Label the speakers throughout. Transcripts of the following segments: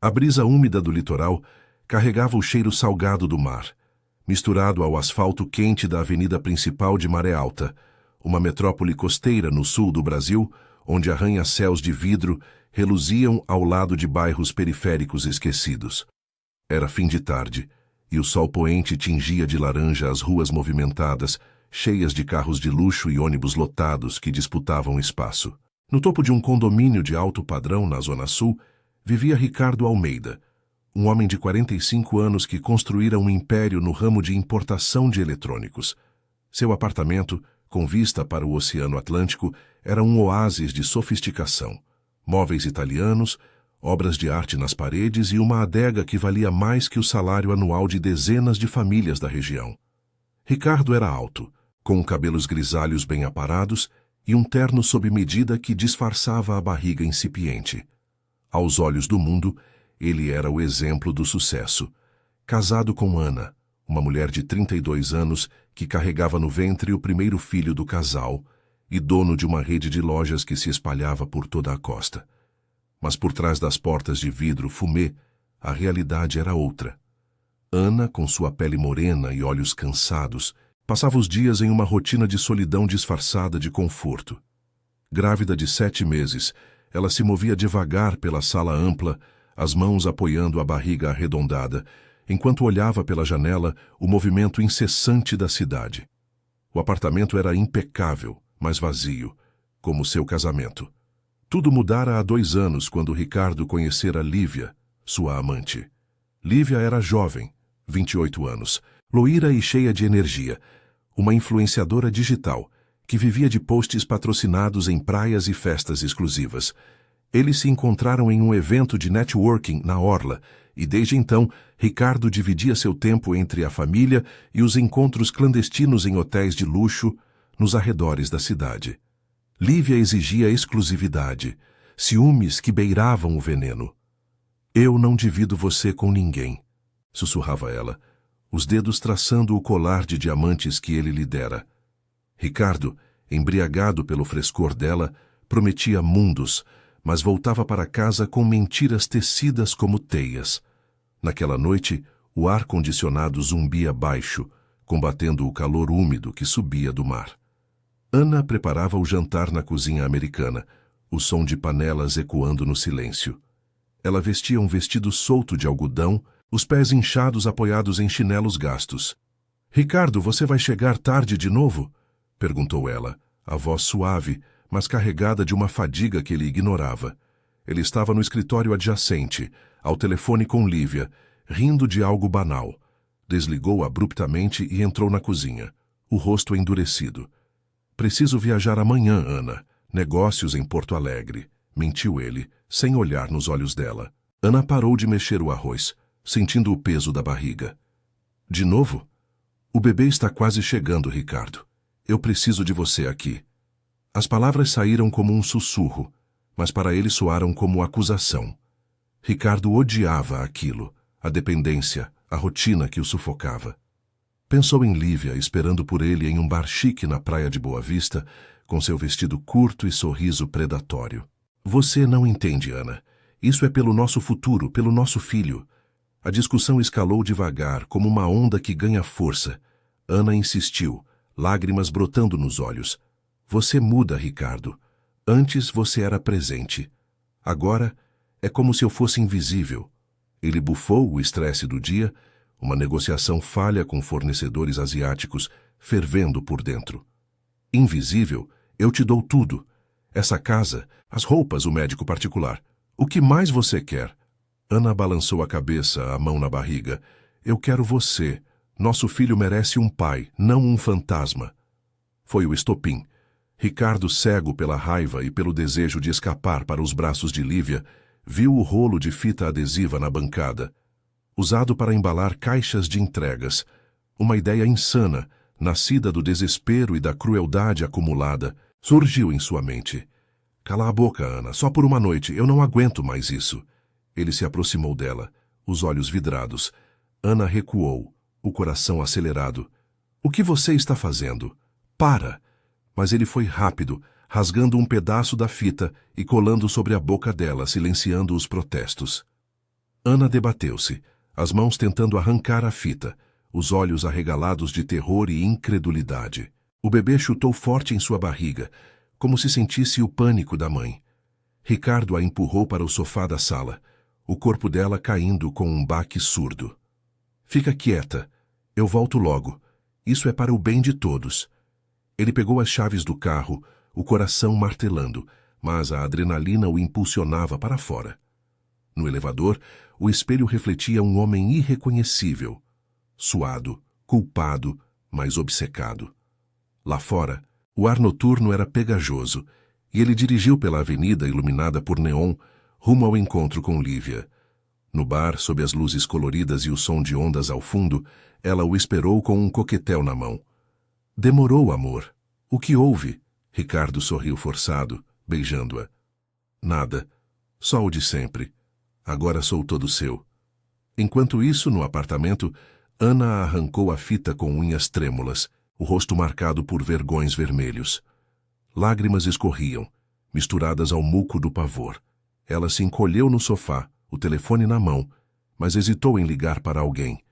Speaker 1: A brisa úmida do litoral carregava o cheiro salgado do mar, misturado ao asfalto quente da avenida principal de Maré Alta, uma metrópole costeira no sul do Brasil, onde arranha-céus de vidro reluziam ao lado de bairros periféricos esquecidos. Era fim de tarde, e o sol poente tingia de laranja as ruas movimentadas, cheias de carros de luxo e ônibus lotados que disputavam espaço. No topo de um condomínio de alto padrão na Zona Sul, vivia Ricardo Almeida, um homem de 45 anos que construíra um império no ramo de importação de eletrônicos. Seu apartamento, com vista para o Oceano Atlântico, era um oásis de sofisticação. Móveis italianos, obras de arte nas paredes e uma adega que valia mais que o salário anual de dezenas de famílias da região. Ricardo era alto, com cabelos grisalhos bem aparados e um terno sob medida que disfarçava a barriga incipiente. Aos olhos do mundo, ele era o exemplo do sucesso. Casado com Ana, uma mulher de 32 anos que carregava no ventre o primeiro filho do casal e dono de uma rede de lojas que se espalhava por toda a costa. Mas por trás das portas de vidro fumê, a realidade era outra. Ana, com sua pele morena e olhos cansados, passava os dias em uma rotina de solidão disfarçada de conforto. Grávida de 7 meses, ela se movia devagar pela sala ampla, as mãos apoiando a barriga arredondada, enquanto olhava pela janela o movimento incessante da cidade. O apartamento era impecável, mas vazio, como seu casamento. Tudo mudara há 2 anos quando Ricardo conhecera Lívia, sua amante. Lívia era jovem, 28 anos, loira e cheia de energia, uma influenciadora digital, que vivia de posts patrocinados em praias e festas exclusivas. Eles se encontraram em um evento de networking na Orla, e desde então, Ricardo dividia seu tempo entre a família e os encontros clandestinos em hotéis de luxo nos arredores da cidade. Lívia exigia exclusividade, ciúmes que beiravam o veneno. "Eu não divido você com ninguém", sussurrava ela, os dedos traçando o colar de diamantes que ele lhe dera. Ricardo, embriagado pelo frescor dela, prometia mundos, mas voltava para casa com mentiras tecidas como teias. Naquela noite, o ar-condicionado zumbia baixo, combatendo o calor úmido que subia do mar. Ana preparava o jantar na cozinha americana, o som de panelas ecoando no silêncio. Ela vestia um vestido solto de algodão, os pés inchados apoiados em chinelos gastos. "Ricardo, você vai chegar tarde de novo?" perguntou ela, a voz suave, mas carregada de uma fadiga que ele ignorava. Ele estava no escritório adjacente, ao telefone com Lívia, rindo de algo banal. Desligou abruptamente e entrou na cozinha, o rosto endurecido. "Preciso viajar amanhã, Ana. Negócios em Porto Alegre", mentiu ele, sem olhar nos olhos dela. Ana parou de mexer o arroz, sentindo o peso da barriga. "De novo? O bebê está quase chegando, Ricardo. Eu preciso de você aqui." As palavras saíram como um sussurro, mas para ele soaram como acusação. Ricardo odiava aquilo, a dependência, a rotina que o sufocava. Pensou em Lívia esperando por ele em um bar chique na praia de Boa Vista, com seu vestido curto e sorriso predatório. "Você não entende, Ana. Isso é pelo nosso futuro, pelo nosso filho." A discussão escalou devagar, como uma onda que ganha força. Ana insistiu, lágrimas brotando nos olhos. "Você muda, Ricardo. Antes você era presente. Agora é como se eu fosse invisível." Ele bufou o estresse do dia, uma negociação falha com fornecedores asiáticos, fervendo por dentro. "Invisível? Eu te dou tudo. Essa casa, as roupas, o médico particular. O que mais você quer?" Ana balançou a cabeça, a mão na barriga. "Eu quero você. Nosso filho merece um pai, não um fantasma." Foi o estopim. Ricardo, cego pela raiva e pelo desejo de escapar para os braços de Lívia, viu o rolo de fita adesiva na bancada, usado para embalar caixas de entregas. Uma ideia insana, nascida do desespero e da crueldade acumulada, surgiu em sua mente. "Cala a boca, Ana, só por uma noite, eu não aguento mais isso." Ele se aproximou dela, os olhos vidrados. Ana recuou, o coração acelerado. "O que você está fazendo? Para!" Mas ele foi rápido, rasgando um pedaço da fita e colando sobre a boca dela, silenciando os protestos. Ana debateu-se, as mãos tentando arrancar a fita, os olhos arregalados de terror e incredulidade. O bebê chutou forte em sua barriga, como se sentisse o pânico da mãe. Ricardo a empurrou para o sofá da sala, o corpo dela caindo com um baque surdo. Fica quieta, eu volto logo. Isso é para o bem de todos. Ele pegou as chaves do carro, o coração martelando, mas a adrenalina o impulsionava para fora. No elevador, o espelho refletia um homem irreconhecível, suado, culpado, mas obcecado. Lá fora, o ar noturno era pegajoso, e ele dirigiu pela avenida iluminada por neon, rumo ao encontro com Lívia. No bar, sob as luzes coloridas e o som de ondas ao fundo, ela o esperou com um coquetel na mão. Demorou, amor. O que houve? Ricardo sorriu forçado, beijando-a. Nada. Só o de sempre. Agora sou todo seu. Enquanto isso, no apartamento, Ana arrancou a fita com unhas trêmulas, o rosto marcado por vergões vermelhos. Lágrimas escorriam, misturadas ao muco do pavor. Ela se encolheu no sofá, o telefone na mão, mas hesitou em ligar para alguém.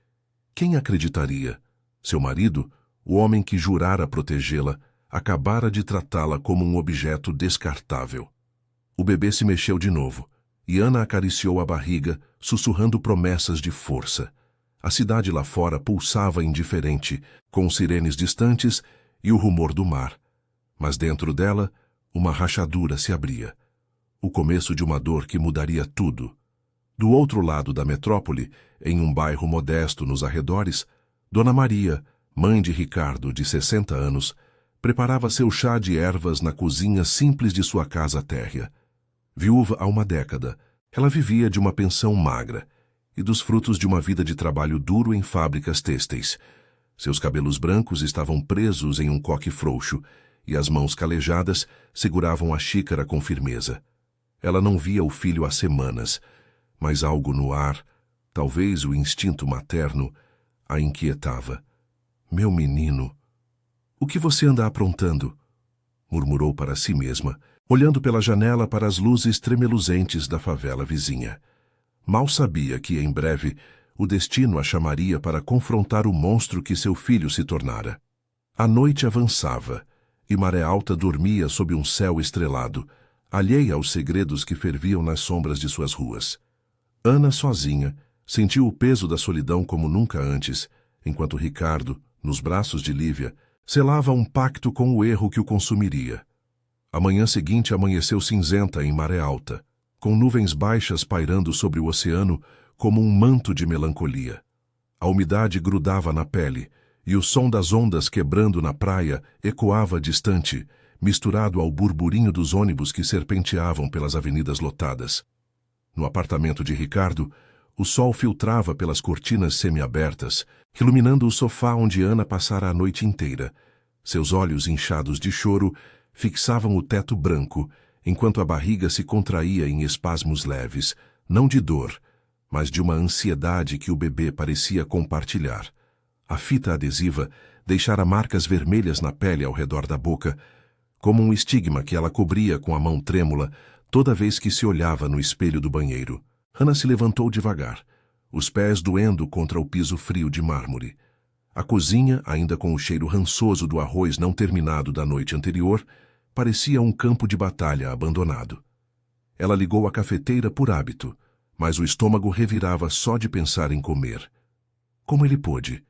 Speaker 1: Quem acreditaria? Seu marido, o homem que jurara protegê-la, acabara de tratá-la como um objeto descartável. O bebê se mexeu de novo, e Ana acariciou a barriga, sussurrando promessas de força. A cidade lá fora pulsava indiferente, com sirenes distantes e o rumor do mar. Mas dentro dela, uma rachadura se abria. O começo de uma dor que mudaria tudo. Do outro lado da metrópole, em um bairro modesto nos arredores, Dona Maria, mãe de Ricardo, de 60 anos, preparava seu chá de ervas na cozinha simples de sua casa térrea. Viúva há uma década, ela vivia de uma pensão magra e dos frutos de uma vida de trabalho duro em fábricas têxteis. Seus cabelos brancos estavam presos em um coque frouxo e as mãos calejadas seguravam a xícara com firmeza. Ela não via o filho há semanas, mas algo no ar, talvez o instinto materno, a inquietava. Meu menino, o que você anda aprontando? Murmurou para si mesma, olhando pela janela para as luzes tremeluzentes da favela vizinha. Mal sabia que, em breve, o destino a chamaria para confrontar o monstro que seu filho se tornara. A noite avançava, e Maré Alta dormia sob um céu estrelado, alheia aos segredos que ferviam nas sombras de suas ruas. Ana, sozinha, sentiu o peso da solidão como nunca antes, enquanto Ricardo, nos braços de Lívia, selava um pacto com o erro que o consumiria. A manhã seguinte amanheceu cinzenta em Maré Alta, com nuvens baixas pairando sobre o oceano como um manto de melancolia. A umidade grudava na pele, e o som das ondas quebrando na praia ecoava distante, misturado ao burburinho dos ônibus que serpenteavam pelas avenidas lotadas. No apartamento de Ricardo, o sol filtrava pelas cortinas semiabertas, iluminando o sofá onde Ana passara a noite inteira. Seus olhos inchados de choro fixavam o teto branco, enquanto a barriga se contraía em espasmos leves, não de dor, mas de uma ansiedade que o bebê parecia compartilhar. A fita adesiva deixara marcas vermelhas na pele ao redor da boca, como um estigma que ela cobria com a mão trêmula toda vez que se olhava no espelho do banheiro. Ana se levantou devagar, os pés doendo contra o piso frio de mármore. A cozinha, ainda com o cheiro rançoso do arroz não terminado da noite anterior, parecia um campo de batalha abandonado. Ela ligou a cafeteira por hábito, mas o estômago revirava só de pensar em comer. Como ele pôde?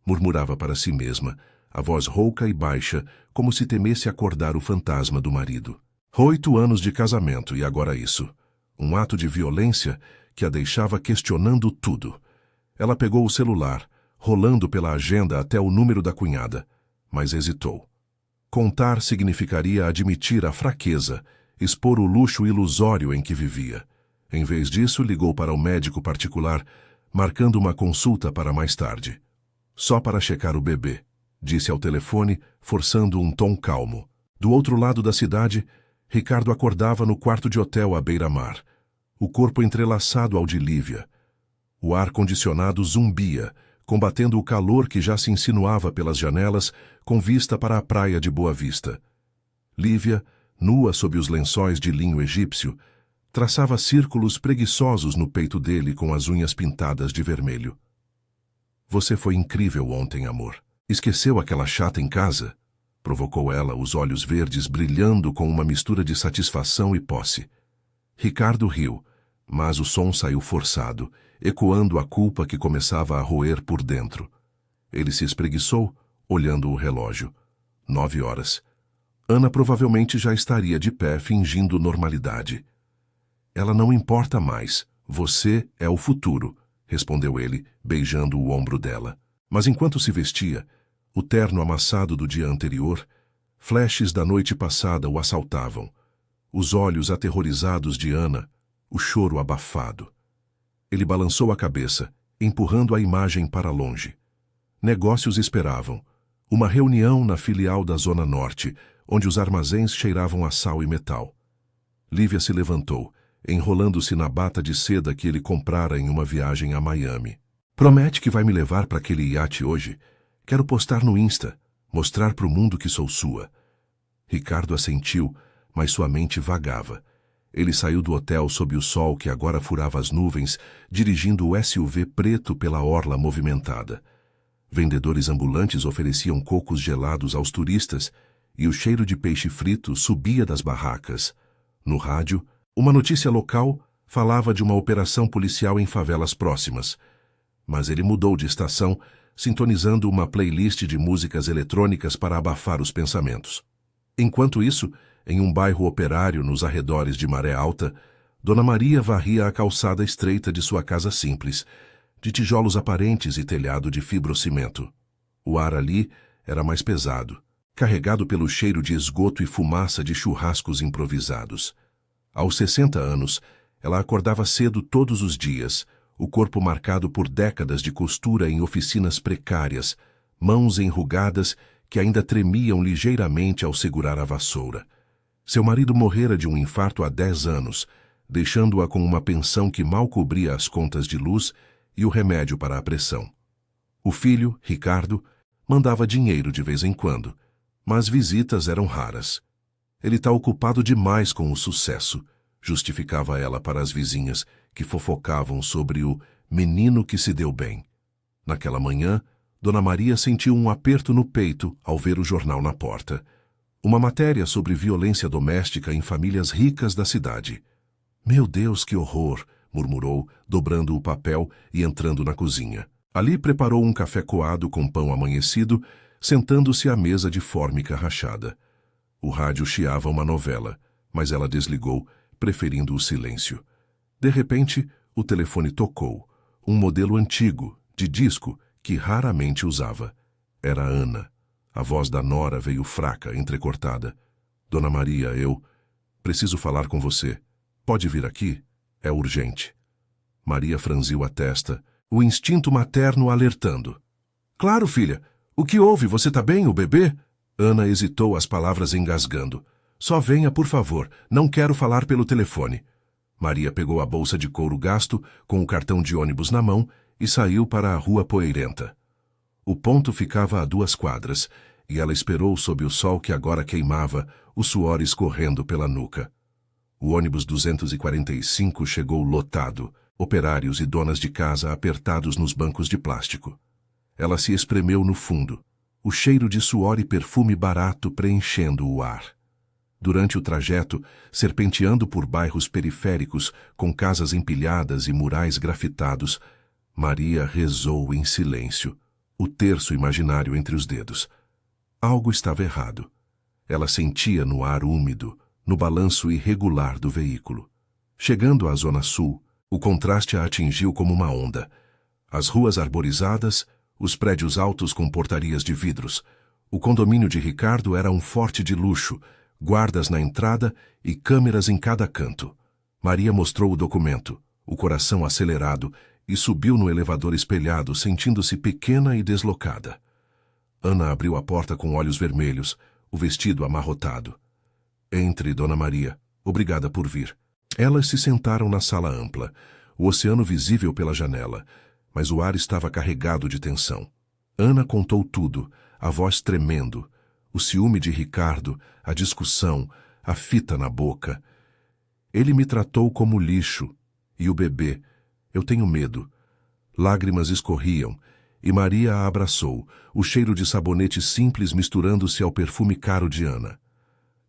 Speaker 1: Murmurava para si mesma, a voz rouca e baixa, como se temesse acordar o fantasma do marido. 8 anos de casamento e agora isso. Um ato de violência que a deixava questionando tudo. Ela pegou o celular, rolando pela agenda até o número da cunhada, mas hesitou. Contar significaria admitir a fraqueza, expor o luxo ilusório em que vivia. Em vez disso, ligou para o médico particular, marcando uma consulta para mais tarde. Só para checar o bebê, disse ao telefone, forçando um tom calmo. Do outro lado da cidade, Ricardo acordava no quarto de hotel à beira-mar, o corpo entrelaçado ao de Lívia. O ar-condicionado zumbia, combatendo o calor que já se insinuava pelas janelas, com vista para a praia de Boa Vista. Lívia, nua sob os lençóis de linho egípcio, Traçava círculos preguiçosos no peito dele com as unhas pintadas de vermelho. Você foi incrível ontem, amor. Esqueceu aquela chata em casa? Provocou ela, os olhos verdes brilhando com uma mistura de satisfação e posse. Ricardo riu, mas o som saiu forçado, ecoando a culpa que começava a roer por dentro. Ele se espreguiçou, olhando o relógio. 9 horas. Ana provavelmente já estaria de pé, fingindo normalidade. Ela não importa mais. Você é o futuro, respondeu ele, beijando o ombro dela. Mas enquanto se vestia, o terno amassado do dia anterior, flashes da noite passada o assaltavam. Os olhos aterrorizados de Ana, o choro abafado. Ele balançou a cabeça, empurrando a imagem para longe. Negócios esperavam. Uma reunião na filial da Zona Norte, onde os armazéns cheiravam a sal e metal. Lívia se levantou, enrolando-se na bata de seda que ele comprara em uma viagem a Miami. Promete que vai me levar para aquele iate hoje? Quero postar no Insta, mostrar para o mundo que sou sua. Ricardo assentiu, mas sua mente vagava. Ele saiu do hotel sob o sol que agora furava as nuvens, dirigindo o SUV preto pela orla movimentada. Vendedores ambulantes ofereciam cocos gelados aos turistas e o cheiro de peixe frito subia das barracas. No rádio, uma notícia local falava de uma operação policial em favelas próximas. Mas ele mudou de estação, sintonizando uma playlist de músicas eletrônicas para abafar os pensamentos. Enquanto isso, em um bairro operário nos arredores de Maré Alta, Dona Maria varria a calçada estreita de sua casa simples, de tijolos aparentes e telhado de fibrocimento. O ar ali era mais pesado, carregado pelo cheiro de esgoto e fumaça de churrascos improvisados. Aos 60 anos, ela acordava cedo todos os dias, o corpo marcado por décadas de costura em oficinas precárias, mãos enrugadas que ainda tremiam ligeiramente ao segurar a vassoura. Seu marido morrera de um infarto há 10 anos, deixando-a com uma pensão que mal cobria as contas de luz e o remédio para a pressão. O filho, Ricardo, mandava dinheiro de vez em quando, mas visitas eram raras. Ele está ocupado demais com o sucesso, justificava ela para as vizinhas, que fofocavam sobre o menino que se deu bem. Naquela manhã, Dona Maria sentiu um aperto no peito ao ver o jornal na porta. Uma matéria sobre violência doméstica em famílias ricas da cidade. Meu Deus, que horror! Murmurou, dobrando o papel e entrando na cozinha. Ali preparou um café coado com pão amanhecido, sentando-se à mesa de fórmica rachada. O rádio chiava uma novela, mas ela desligou, preferindo o silêncio. De repente, o telefone tocou. Um modelo antigo, de disco, que raramente usava. Era Ana. A voz da nora veio fraca, entrecortada. Dona Maria, eu... Preciso falar com você. Pode vir aqui? É urgente. Maria franziu a testa, o instinto materno alertando. Claro, filha. O que houve? Você tá bem, o bebê? Ana hesitou, as palavras engasgando. Só venha, por favor. Não quero falar pelo telefone. Maria pegou a bolsa de couro gasto, com o cartão de ônibus na mão, e saiu para a rua Poeirenta. O ponto ficava a 2 quadras, e ela esperou sob o sol que agora queimava, o suor escorrendo pela nuca. O ônibus 245 chegou lotado, operários e donas de casa apertados nos bancos de plástico. Ela se espremeu no fundo, o cheiro de suor e perfume barato preenchendo o ar. Durante o trajeto, serpenteando por bairros periféricos com casas empilhadas e murais grafitados, Maria rezou em silêncio, o terço imaginário entre os dedos. Algo estava errado. Ela sentia no ar úmido, no balanço irregular do veículo. Chegando à Zona Sul, o contraste a atingiu como uma onda. As ruas arborizadas, os prédios altos com portarias de vidros. O condomínio de Ricardo era um forte de luxo, guardas na entrada e câmeras em cada canto. Maria mostrou o documento, o coração acelerado, e subiu no elevador espelhado, sentindo-se pequena e deslocada. Ana abriu a porta com olhos vermelhos, o vestido amarrotado. Entre, Dona Maria. Obrigada por vir. Elas se sentaram na sala ampla, o oceano visível pela janela, mas o ar estava carregado de tensão. Ana contou tudo, a voz tremendo, o ciúme de Ricardo, a discussão, a fita na boca. Ele me tratou como lixo. E o bebê? Eu tenho medo. Lágrimas escorriam, e Maria a abraçou, o cheiro de sabonete simples misturando-se ao perfume caro de Ana.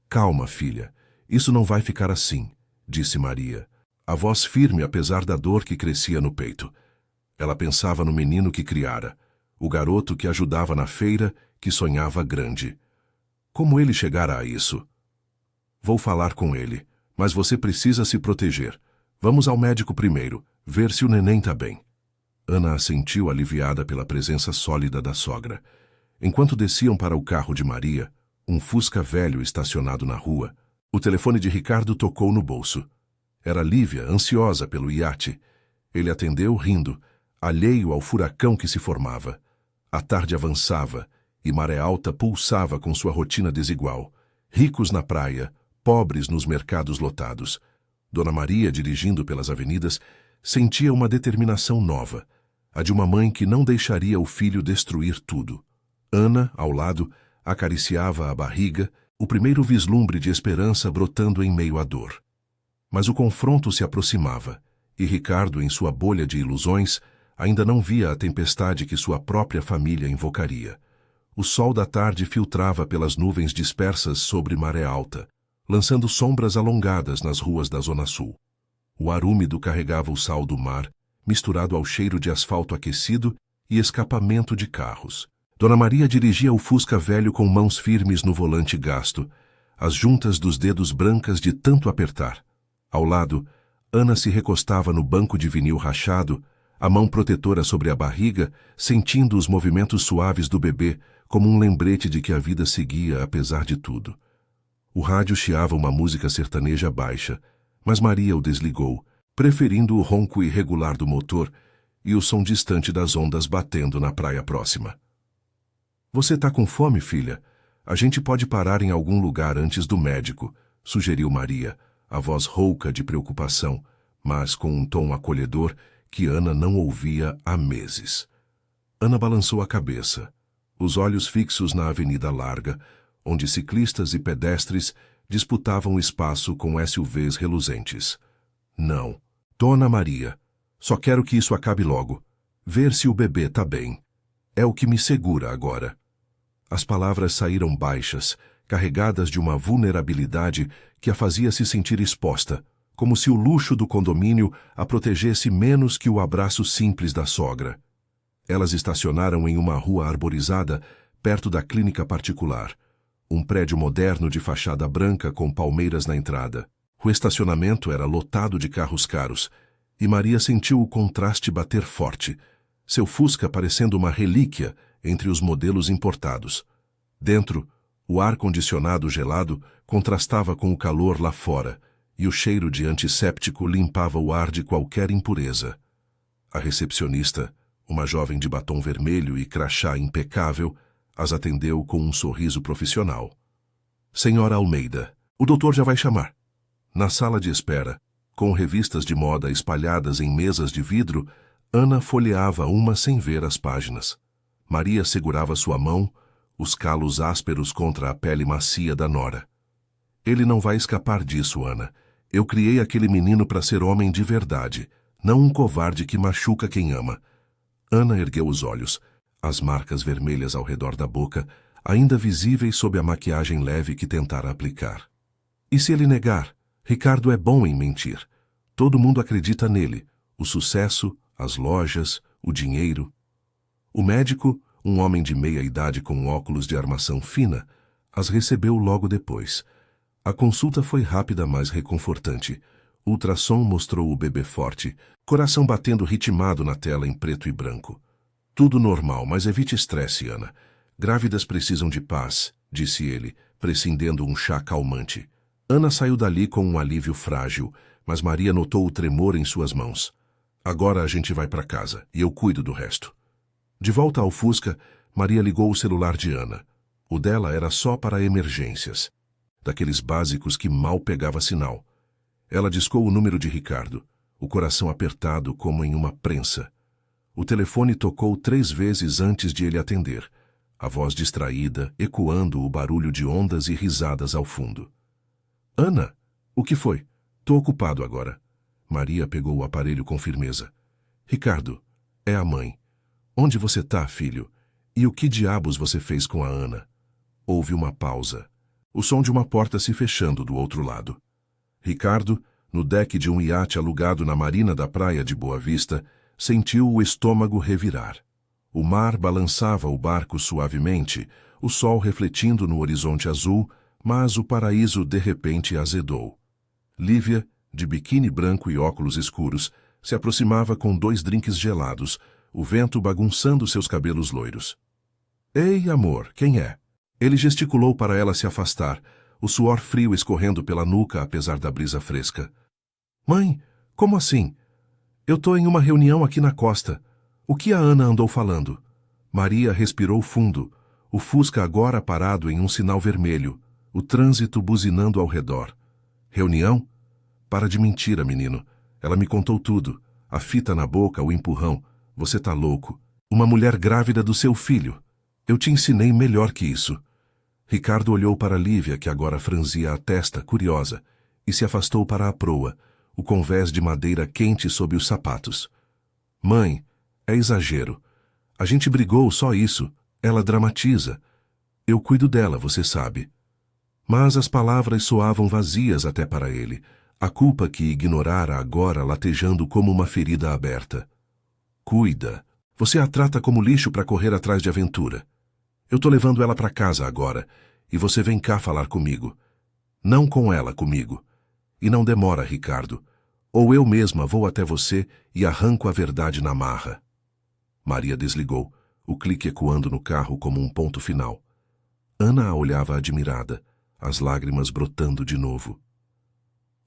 Speaker 1: Calma, filha. Isso não vai ficar assim, disse Maria, a voz firme apesar da dor que crescia no peito. Ela pensava no menino que criara, o garoto que ajudava na feira, que sonhava grande. Como ele chegara a isso? Vou falar com ele, mas você precisa se proteger. Vamos ao médico primeiro, ver se o neném tá bem. Ana assentiu aliviada pela presença sólida da sogra. Enquanto desciam para o carro de Maria, um Fusca velho estacionado na rua, o telefone de Ricardo tocou no bolso. Era Lívia, ansiosa pelo iate. Ele atendeu rindo, alheio ao furacão que se formava. A tarde avançava, e Maré Alta pulsava com sua rotina desigual. Ricos na praia, pobres nos mercados lotados. Dona Maria, dirigindo pelas avenidas, sentia uma determinação nova, a de uma mãe que não deixaria o filho destruir tudo. Ana, ao lado, acariciava a barriga, o primeiro vislumbre de esperança brotando em meio à dor. Mas o confronto se aproximava, e Ricardo, em sua bolha de ilusões, ainda não via a tempestade que sua própria família invocaria. O sol da tarde filtrava pelas nuvens dispersas sobre Maré Alta, lançando sombras alongadas nas ruas da Zona Sul. O ar úmido carregava o sal do mar, misturado ao cheiro de asfalto aquecido e escapamento de carros. Dona Maria dirigia o Fusca velho com mãos firmes no volante gasto, as juntas dos dedos brancas de tanto apertar. Ao lado, Ana se recostava no banco de vinil rachado, a mão protetora sobre a barriga, sentindo os movimentos suaves do bebê como um lembrete de que a vida seguia apesar de tudo. O rádio chiava uma música sertaneja baixa, mas Maria o desligou, preferindo o ronco irregular do motor e o som distante das ondas batendo na praia próxima. Você tá com fome, filha? A gente pode parar em algum lugar antes do médico, sugeriu Maria, a voz rouca de preocupação, mas com um tom acolhedor que Ana não ouvia há meses. Ana balançou a cabeça, os olhos fixos na avenida larga, onde ciclistas e pedestres disputavam espaço com SUVs reluzentes. Não, Dona Maria, só quero que isso acabe logo. Ver se o bebê tá bem. É o que me segura agora. As palavras saíram baixas, carregadas de uma vulnerabilidade que a fazia se sentir exposta, como se o luxo do condomínio a protegesse menos que o abraço simples da sogra. Elas estacionaram em uma rua arborizada, perto da clínica particular, um prédio moderno de fachada branca com palmeiras na entrada. O estacionamento era lotado de carros caros, e Maria sentiu o contraste bater forte, seu Fusca parecendo uma relíquia entre os modelos importados. Dentro, o ar-condicionado gelado contrastava com o calor lá fora, e o cheiro de antisséptico limpava o ar de qualquer impureza. A recepcionista, uma jovem de batom vermelho e crachá impecável, as atendeu com um sorriso profissional. Senhora Almeida, o doutor já vai chamar. Na sala de espera, com revistas de moda espalhadas em mesas de vidro, Ana folheava uma sem ver as páginas. Maria segurava sua mão, os calos ásperos contra a pele macia da nora. Ele não vai escapar disso, Ana. Eu criei aquele menino para ser homem de verdade, não um covarde que machuca quem ama. Ana ergueu os olhos, as marcas vermelhas ao redor da boca, ainda visíveis sob a maquiagem leve que tentara aplicar. E se ele negar? Ricardo é bom em mentir. Todo mundo acredita nele. O sucesso, as lojas, o dinheiro. O médico, um homem de meia idade com óculos de armação fina, as recebeu logo depois. A consulta foi rápida, mas reconfortante. O ultrassom mostrou o bebê forte, coração batendo ritmado na tela em preto e branco. Tudo normal, mas evite estresse, Ana. Grávidas precisam de paz, disse ele, prescindendo um chá calmante. Ana saiu dali com um alívio frágil, mas Maria notou o tremor em suas mãos. Agora a gente vai para casa, e eu cuido do resto. De volta ao Fusca, Maria ligou o celular de Ana. O dela era só para emergências, daqueles básicos que mal pegava sinal. Ela discou o número de Ricardo, o coração apertado como em uma prensa. O telefone tocou 3 vezes antes de ele atender, a voz distraída, ecoando o barulho de ondas e risadas ao fundo. Ana, o que foi? Tô ocupado agora. Maria pegou o aparelho com firmeza. Ricardo, é a mãe. Onde você tá, filho? E o que diabos você fez com a Ana? Houve uma pausa. O som de uma porta se fechando do outro lado. Ricardo, no deck de um iate alugado na marina da praia de Boa Vista, sentiu o estômago revirar. O mar balançava o barco suavemente, o sol refletindo no horizonte azul, mas o paraíso de repente azedou. Lívia, de biquíni branco e óculos escuros, se aproximava com 2 drinks gelados, o vento bagunçando seus cabelos loiros. Ei, amor, quem é? Ele gesticulou para ela se afastar, o suor frio escorrendo pela nuca apesar da brisa fresca. Mãe, como assim? Eu tô em uma reunião aqui na costa. O que a Ana andou falando? Maria respirou fundo, o Fusca agora parado em um sinal vermelho, o trânsito buzinando ao redor. Reunião? Para de mentira, menino. Ela me contou tudo. A fita na boca, o empurrão. Você tá louco. Uma mulher grávida do seu filho. Eu te ensinei melhor que isso. Ricardo olhou para Lívia, que agora franzia a testa, curiosa, e se afastou para a proa, o convés de madeira quente sob os sapatos. Mãe, é exagero. A gente brigou, só isso. Ela dramatiza. Eu cuido dela, você sabe. Mas as palavras soavam vazias até para ele, a culpa que ignorara agora latejando como uma ferida aberta. Cuida. Você a trata como lixo para correr atrás de aventura. Eu tô levando ela para casa agora, e você vem cá falar comigo. Não com ela, comigo. E não demora, Ricardo. Ou eu mesma vou até você e arranco a verdade na marra. Maria desligou, o clique ecoando no carro como um ponto final. Ana a olhava admirada, as lágrimas brotando de novo.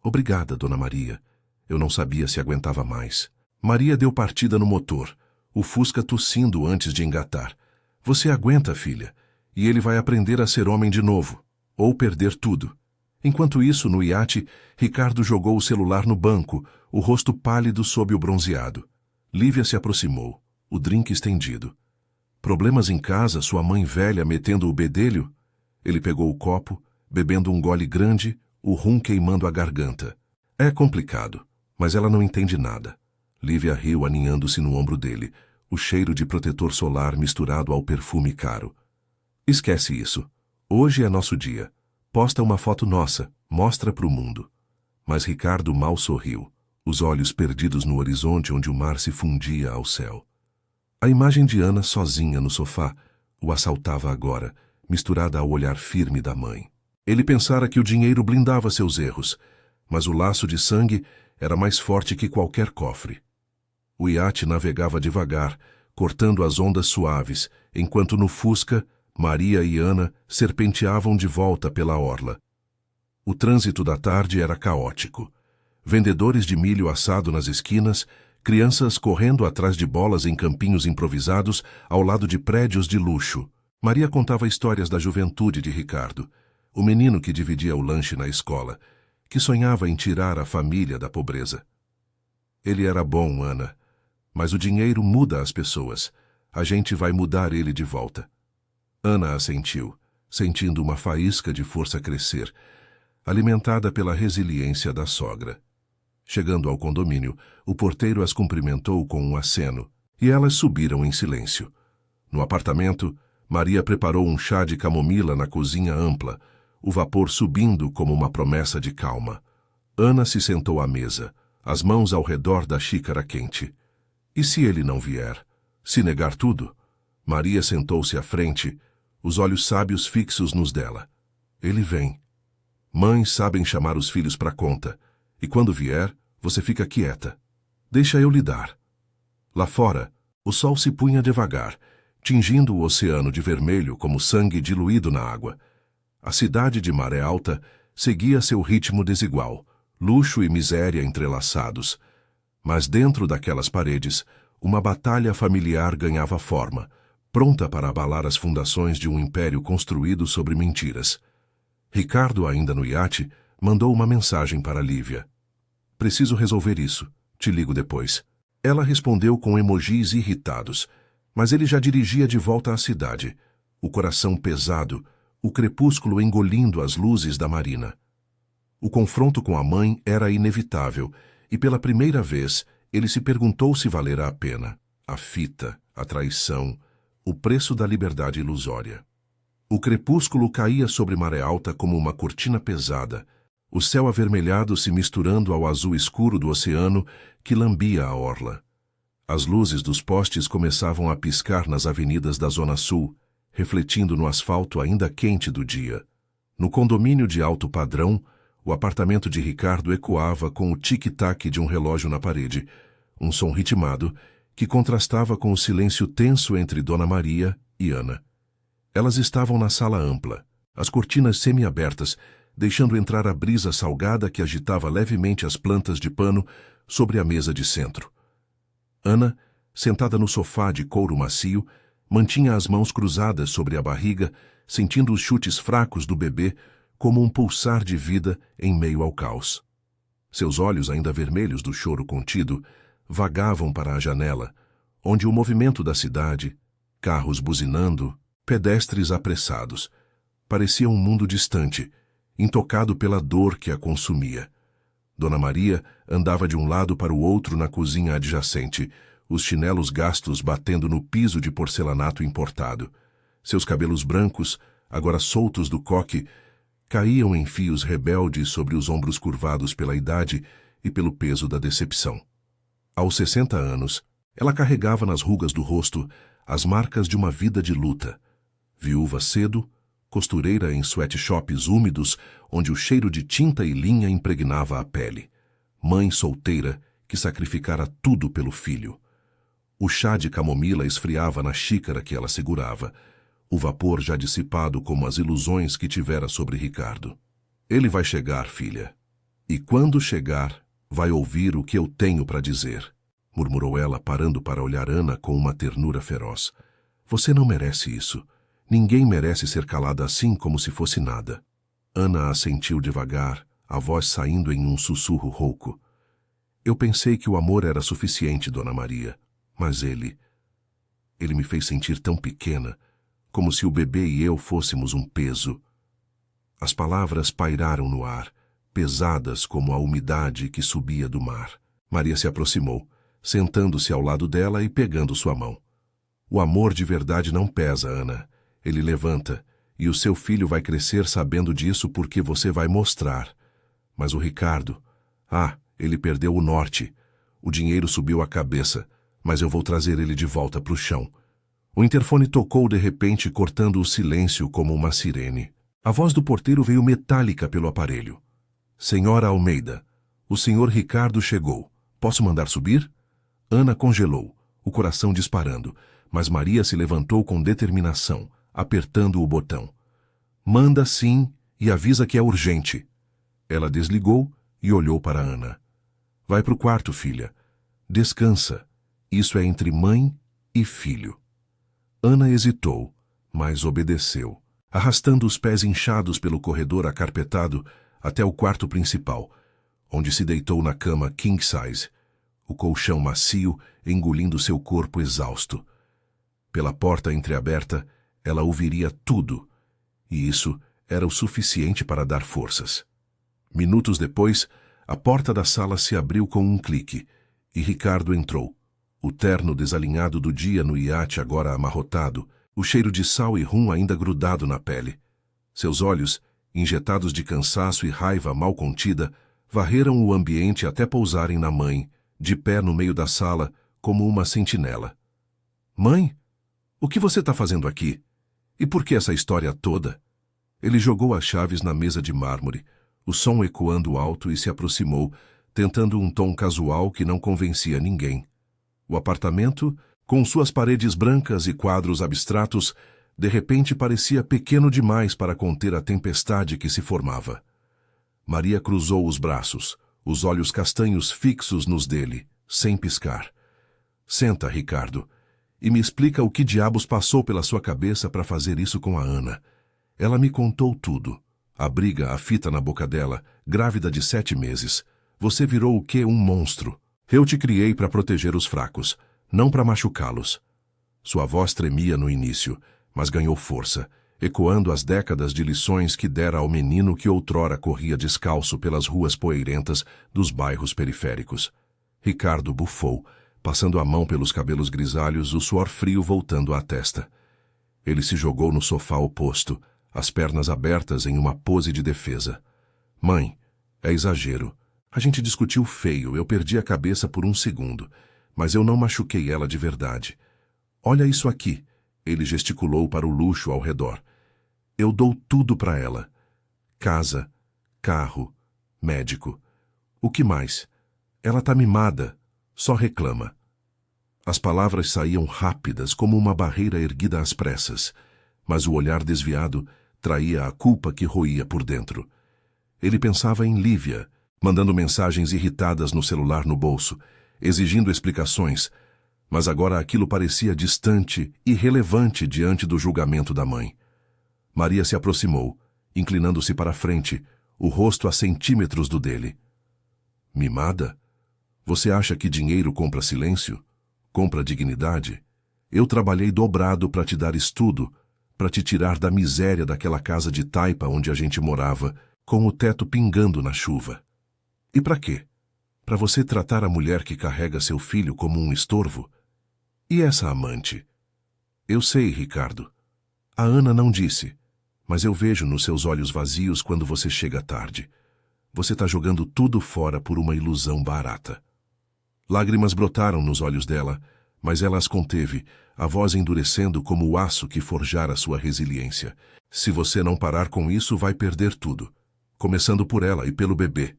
Speaker 1: Obrigada, Dona Maria. Eu não sabia se aguentava mais. Maria deu partida no motor, o Fusca tossindo antes de engatar. Você aguenta, filha, e ele vai aprender a ser homem de novo, ou perder tudo. Enquanto isso, no iate, Ricardo jogou o celular no banco, o rosto pálido sob o bronzeado. Lívia se aproximou, o drink estendido. Problemas em casa, sua mãe velha metendo o bedelho? Ele pegou o copo, bebendo um gole grande, o rum queimando a garganta. É complicado, mas ela não entende nada. Lívia riu aninhando-se no ombro dele, o cheiro de protetor solar misturado ao perfume caro. Esquece isso. Hoje é nosso dia. Posta uma foto nossa, mostra pro mundo. Mas Ricardo mal sorriu, os olhos perdidos no horizonte onde o mar se fundia ao céu. A imagem de Ana sozinha no sofá o assaltava agora, misturada ao olhar firme da mãe. Ele pensara que o dinheiro blindava seus erros, mas o laço de sangue era mais forte que qualquer cofre. O iate navegava devagar, cortando as ondas suaves, enquanto no Fusca, Maria e Ana serpenteavam de volta pela orla. O trânsito da tarde era caótico. Vendedores de milho assado nas esquinas, crianças correndo atrás de bolas em campinhos improvisados ao lado de prédios de luxo. Maria contava histórias da juventude de Ricardo, o menino que dividia o lanche na escola, que sonhava em tirar a família da pobreza. Ele era bom, Ana, mas o dinheiro muda as pessoas. A gente vai mudar ele de volta. Ana assentiu, sentindo uma faísca de força crescer, alimentada pela resiliência da sogra. Chegando ao condomínio, o porteiro as cumprimentou com um aceno, e elas subiram em silêncio. No apartamento, Maria preparou um chá de camomila na cozinha ampla, o vapor subindo como uma promessa de calma. Ana se sentou à mesa, as mãos ao redor da xícara quente. E se ele não vier? Se negar tudo? Maria sentou-se à frente, os olhos sábios fixos nos dela. Ele vem. Mães sabem chamar os filhos para conta, e quando vier, você fica quieta. Deixa eu lidar. Lá fora, o sol se punha devagar, tingindo o oceano de vermelho como sangue diluído na água. A cidade de Maré Alta seguia seu ritmo desigual, luxo e miséria entrelaçados. Mas dentro daquelas paredes, uma batalha familiar ganhava forma, pronta para abalar as fundações de um império construído sobre mentiras. Ricardo, ainda no iate, mandou uma mensagem para Lívia. Preciso resolver isso. Te ligo depois. Ela respondeu com emojis irritados, mas ele já dirigia de volta à cidade, o coração pesado, o crepúsculo engolindo as luzes da marina. O confronto com a mãe era inevitável, e pela primeira vez ele se perguntou se valera a pena. A fita, a traição, o preço da liberdade ilusória. O crepúsculo caía sobre Maré Alta como uma cortina pesada, o céu avermelhado se misturando ao azul escuro do oceano que lambia a orla. As luzes dos postes começavam a piscar nas avenidas da Zona Sul, refletindo no asfalto ainda quente do dia. No condomínio de alto padrão, o apartamento de Ricardo ecoava com o tic-tac de um relógio na parede, um som ritmado que contrastava com o silêncio tenso entre Dona Maria e Ana. Elas estavam na sala ampla, as cortinas semi-abertas, deixando entrar a brisa salgada que agitava levemente as plantas de pano sobre a mesa de centro. Ana, sentada no sofá de couro macio, mantinha as mãos cruzadas sobre a barriga, sentindo os chutes fracos do bebê como um pulsar de vida em meio ao caos. Seus olhos, ainda vermelhos do choro contido, vagavam para a janela, onde o movimento da cidade, carros buzinando, pedestres apressados, parecia um mundo distante, intocado pela dor que a consumia. Dona Maria andava de um lado para o outro na cozinha adjacente, os chinelos gastos batendo no piso de porcelanato importado. Seus cabelos brancos, agora soltos do coque, caíam em fios rebeldes sobre os ombros curvados pela idade e pelo peso da decepção. Aos 60 anos, ela carregava nas rugas do rosto as marcas de uma vida de luta. Viúva cedo, costureira em sweatshops úmidos onde o cheiro de tinta e linha impregnava a pele. Mãe solteira que sacrificara tudo pelo filho. O chá de camomila esfriava na xícara que ela segurava, o vapor já dissipado como as ilusões que tivera sobre Ricardo. Ele vai chegar, filha. E quando chegar, vai ouvir o que eu tenho para dizer, murmurou ela, parando para olhar Ana com uma ternura feroz. Você não merece isso. Ninguém merece ser calada assim como se fosse nada. Ana assentiu devagar, a voz saindo em um sussurro rouco. Eu pensei que o amor era suficiente, Dona Maria, mas ele me fez sentir tão pequena, como se o bebê e eu fôssemos um peso. As palavras pairaram no ar, pesadas como a umidade que subia do mar. Maria se aproximou, sentando-se ao lado dela e pegando sua mão. O amor de verdade não pesa, Ana. Ele levanta, e o seu filho vai crescer sabendo disso porque você vai mostrar. Mas o Ricardo... ele perdeu o norte. O dinheiro subiu a cabeça, mas eu vou trazer ele de volta para o chão. O interfone tocou de repente, cortando o silêncio como uma sirene. A voz do porteiro veio metálica pelo aparelho. Senhora Almeida, o senhor Ricardo chegou. Posso mandar subir? Ana congelou, o coração disparando, mas Maria se levantou com determinação, apertando o botão. Manda sim e avisa que é urgente. Ela desligou e olhou para Ana. Vai para o quarto, filha. Descansa. Isso é entre mãe e filho. Ana hesitou, mas obedeceu, arrastando os pés inchados pelo corredor acarpetado até o quarto principal, onde se deitou na cama king size, o colchão macio engolindo seu corpo exausto. Pela porta entreaberta, ela ouviria tudo, e isso era o suficiente para dar forças. Minutos depois, a porta da sala se abriu com um clique, e Ricardo entrou. O terno desalinhado do dia no iate agora amarrotado, o cheiro de sal e rum ainda grudado na pele. Seus olhos, injetados de cansaço e raiva mal contida, varreram o ambiente até pousarem na mãe, de pé no meio da sala, como uma sentinela. Mãe, o que você está fazendo aqui? E por que essa história toda? Ele jogou as chaves na mesa de mármore, o som ecoando alto, e se aproximou, tentando um tom casual que não convencia ninguém. O apartamento, com suas paredes brancas e quadros abstratos, de repente parecia pequeno demais para conter a tempestade que se formava. Maria cruzou os braços, os olhos castanhos fixos nos dele, sem piscar. Senta, Ricardo, e me explica o que diabos passou pela sua cabeça para fazer isso com a Ana. Ela me contou tudo. A briga, a fita na boca dela, grávida de 7 meses. Você virou o quê? Um monstro. Eu te criei para proteger os fracos, não para machucá-los. Sua voz tremia no início, mas ganhou força, ecoando as décadas de lições que dera ao menino que outrora corria descalço pelas ruas poeirentas dos bairros periféricos. Ricardo bufou, passando a mão pelos cabelos grisalhos, o suor frio voltando à testa. Ele se jogou no sofá oposto, as pernas abertas em uma pose de defesa. Mãe, é exagero. A gente discutiu feio, eu perdi a cabeça por um segundo, mas eu não machuquei ela de verdade. Olha isso aqui. Ele gesticulou para o luxo ao redor. Eu dou tudo para ela. Casa, carro, médico. O que mais? Ela tá mimada, só reclama. As palavras saíam rápidas como uma barreira erguida às pressas, mas o olhar desviado traía a culpa que roía por dentro. Ele pensava em Lívia, mandando mensagens irritadas no celular no bolso, exigindo explicações, mas agora aquilo parecia distante, irrelevante diante do julgamento da mãe. Maria se aproximou, inclinando-se para a frente, o rosto a centímetros do dele. Mimada? Você acha que dinheiro compra silêncio? Compra dignidade? Eu trabalhei dobrado para te dar estudo, para te tirar da miséria daquela casa de taipa onde a gente morava, com o teto pingando na chuva. E para quê? Para você tratar a mulher que carrega seu filho como um estorvo? E essa amante? Eu sei, Ricardo. A Ana não disse, mas eu vejo nos seus olhos vazios quando você chega tarde. Você está jogando tudo fora por uma ilusão barata. Lágrimas brotaram nos olhos dela, mas ela as conteve, a voz endurecendo como o aço que forjara sua resiliência. Se você não parar com isso, vai perder tudo. Começando por ela e pelo bebê.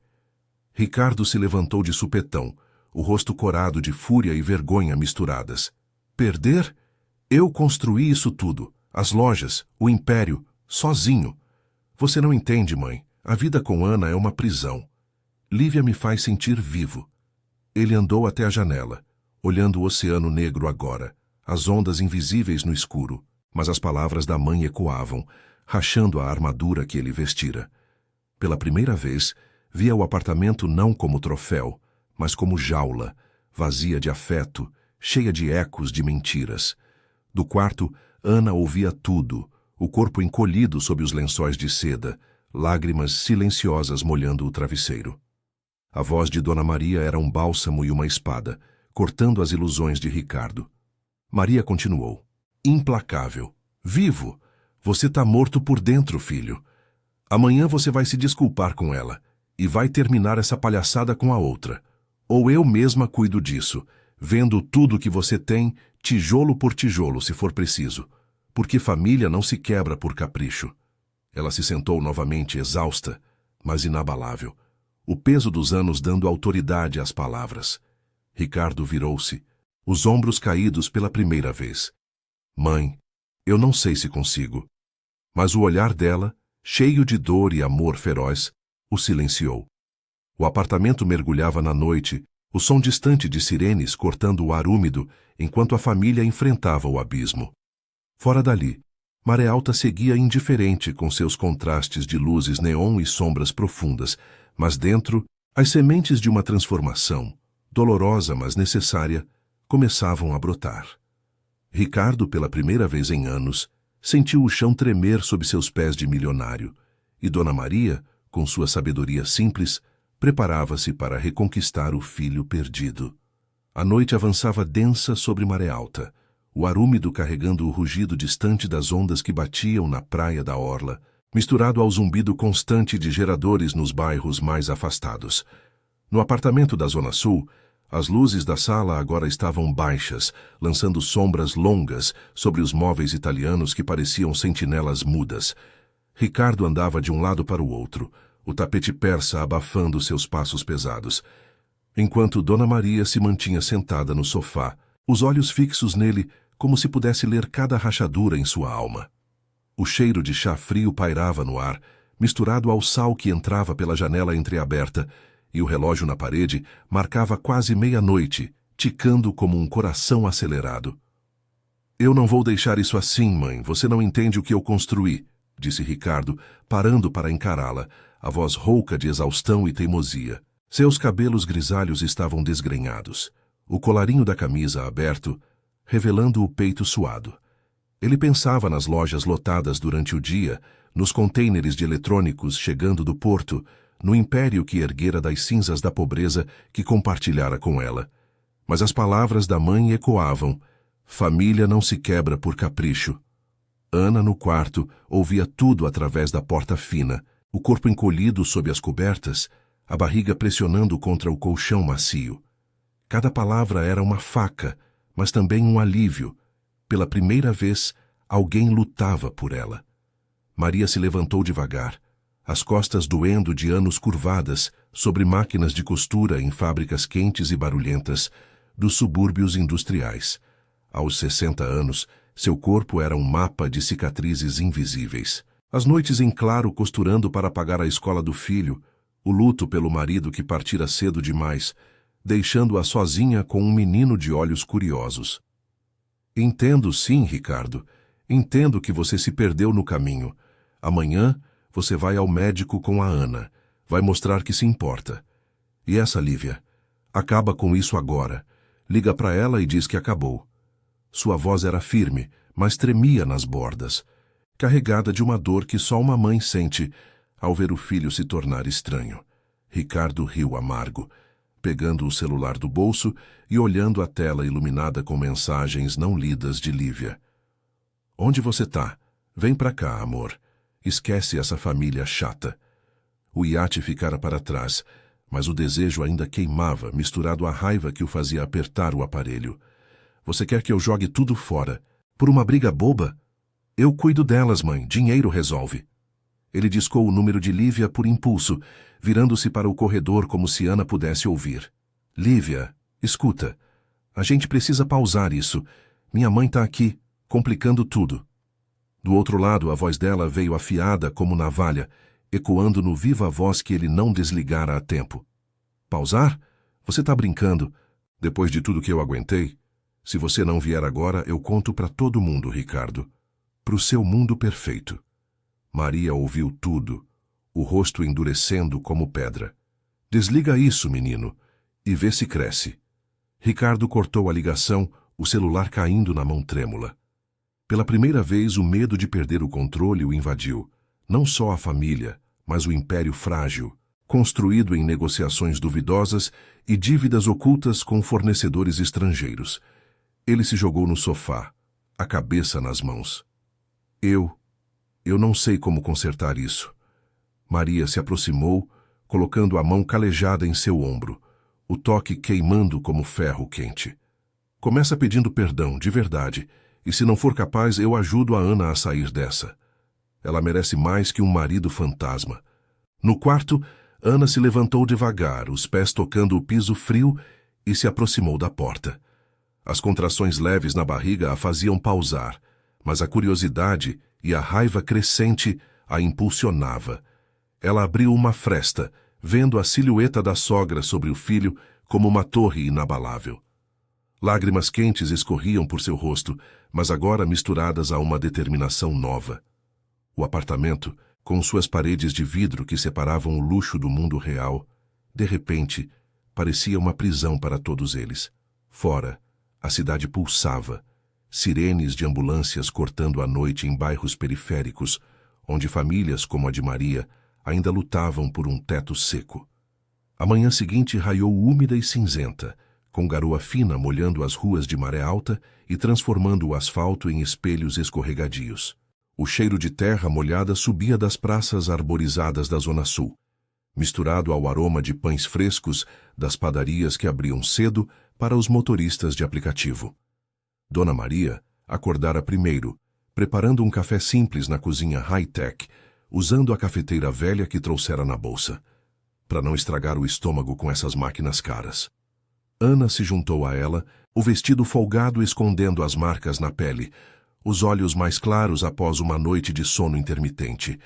Speaker 1: Ricardo se levantou de supetão, o rosto corado de fúria e vergonha misturadas. Perder? Eu construí isso tudo. As lojas, o império, sozinho. Você não entende, mãe. A vida com Ana é uma prisão. Lívia me faz sentir vivo. Ele andou até a janela, olhando o oceano negro agora, as ondas invisíveis no escuro, mas as palavras da mãe ecoavam, rachando a armadura que ele vestira. Pela primeira vez, via o apartamento não como troféu, mas como jaula, vazia de afeto, cheia de ecos de mentiras. Do quarto, Ana ouvia tudo, o corpo encolhido sob os lençóis de seda, lágrimas silenciosas molhando o travesseiro. A voz de Dona Maria era um bálsamo e uma espada, cortando as ilusões de Ricardo. Maria continuou. Implacável. Vivo. Você tá morto por dentro, filho. Amanhã você vai se desculpar com ela e vai terminar essa palhaçada com a outra. Ou eu mesma cuido disso, vendo tudo que você tem, tijolo por tijolo, se for preciso. Porque família não se quebra por capricho. Ela se sentou novamente, exausta, mas inabalável. O peso dos anos dando autoridade às palavras. Ricardo virou-se, os ombros caídos pela primeira vez. Mãe, eu não sei se consigo. Mas o olhar dela, cheio de dor e amor feroz, o silenciou. O apartamento mergulhava na noite, o som distante de sirenes cortando o ar úmido, enquanto a família enfrentava o abismo. Fora dali, Maré Alta seguia indiferente com seus contrastes de luzes neon e sombras profundas, mas dentro, as sementes de uma transformação, dolorosa mas necessária, começavam a brotar. Ricardo, pela primeira vez em anos, sentiu o chão tremer sob seus pés de milionário, e Dona Maria, com sua sabedoria simples, preparava-se para reconquistar o filho perdido. A noite avançava densa sobre Maré Alta, o ar úmido carregando o rugido distante das ondas que batiam na praia da orla, misturado ao zumbido constante de geradores nos bairros mais afastados. No apartamento da Zona Sul, as luzes da sala agora estavam baixas, lançando sombras longas sobre os móveis italianos que pareciam sentinelas mudas. Ricardo andava de um lado para o outro, o tapete persa abafando seus passos pesados, enquanto Dona Maria se mantinha sentada no sofá, os olhos fixos nele como se pudesse ler cada rachadura em sua alma. O cheiro de chá frio pairava no ar, misturado ao sal que entrava pela janela entreaberta, e o relógio na parede marcava quase meia-noite, ticando como um coração acelerado. Eu não vou deixar isso assim, mãe. Você não entende o que eu construí, disse Ricardo, parando para encará-la, a voz rouca de exaustão e teimosia. Seus cabelos grisalhos estavam desgrenhados, o colarinho da camisa aberto, revelando o peito suado. Ele pensava nas lojas lotadas durante o dia, nos contêineres de eletrônicos chegando do porto, no império que erguera das cinzas da pobreza que compartilhara com ela. Mas as palavras da mãe ecoavam: família não se quebra por capricho. Ana, no quarto, ouvia tudo através da porta fina, o corpo encolhido sob as cobertas, a barriga pressionando contra o colchão macio. Cada palavra era uma faca, mas também um alívio. Pela primeira vez, alguém lutava por ela. Maria se levantou devagar, as costas doendo de anos curvadas sobre máquinas de costura em fábricas quentes e barulhentas dos subúrbios industriais. Aos 60 anos, seu corpo era um mapa de cicatrizes invisíveis. As noites em claro costurando para pagar a escola do filho, o luto pelo marido que partira cedo demais, deixando-a sozinha com um menino de olhos curiosos. Entendo sim, Ricardo. Entendo que você se perdeu no caminho. Amanhã você vai ao médico com a Ana. Vai mostrar que se importa. E essa Lívia? Acaba com isso agora. Liga para ela e diz que acabou. Sua voz era firme, mas tremia nas bordas, carregada de uma dor que só uma mãe sente ao ver o filho se tornar estranho. Ricardo riu amargo, pegando o celular do bolso e olhando a tela iluminada com mensagens não lidas de Lívia. Onde você tá? Vem pra cá, amor. Esquece essa família chata. O iate ficara para trás, mas o desejo ainda queimava, misturado à raiva que o fazia apertar o aparelho. Você quer que eu jogue tudo fora? Por uma briga boba? Eu cuido delas, mãe. Dinheiro resolve. Ele discou o número de Lívia por impulso, virando-se para o corredor como se Ana pudesse ouvir. Lívia, escuta. A gente precisa pausar isso. Minha mãe tá aqui, complicando tudo. Do outro lado, a voz dela veio afiada como navalha, ecoando no viva voz que ele não desligara a tempo. Pausar? Você tá brincando. Depois de tudo que eu aguentei? Se você não vier agora, eu conto para todo mundo, Ricardo. Pro seu mundo perfeito. Maria ouviu tudo, o rosto endurecendo como pedra. Desliga isso, menino, e vê se cresce. Ricardo cortou a ligação, o celular caindo na mão trêmula. Pela primeira vez, o medo de perder o controle o invadiu. Não só a família, mas o império frágil, construído em negociações duvidosas e dívidas ocultas com fornecedores estrangeiros. Ele se jogou no sofá, a cabeça nas mãos. Eu não sei como consertar isso. Maria se aproximou, colocando a mão calejada em seu ombro, o toque queimando como ferro quente. Começa pedindo perdão, de verdade, e se não for capaz, eu ajudo a Ana a sair dessa. Ela merece mais que um marido fantasma. No quarto, Ana se levantou devagar, os pés tocando o piso frio, e se aproximou da porta. As contrações leves na barriga a faziam pausar, mas a curiosidade e a raiva crescente a impulsionava. Ela abriu uma fresta, vendo a silhueta da sogra sobre o filho como uma torre inabalável. Lágrimas quentes escorriam por seu rosto, mas agora misturadas a uma determinação nova. O apartamento, com suas paredes de vidro que separavam o luxo do mundo real, de repente, parecia uma prisão para todos eles. Fora, a cidade pulsava, sirenes de ambulâncias cortando a noite em bairros periféricos, onde famílias como a de Maria ainda lutavam por um teto seco. A manhã seguinte raiou úmida e cinzenta, com garoa fina molhando as ruas de Maré Alta e transformando o asfalto em espelhos escorregadios. O cheiro de terra molhada subia das praças arborizadas da Zona Sul, misturado ao aroma de pães frescos das padarias que abriam cedo para os motoristas de aplicativo. Dona Maria acordara primeiro, preparando um café simples na cozinha high-tech, usando a cafeteira velha que trouxera na bolsa, para não estragar o estômago com essas máquinas caras. Ana se juntou a ela, o vestido folgado escondendo as marcas na pele, os olhos mais claros após uma noite de sono intermitente.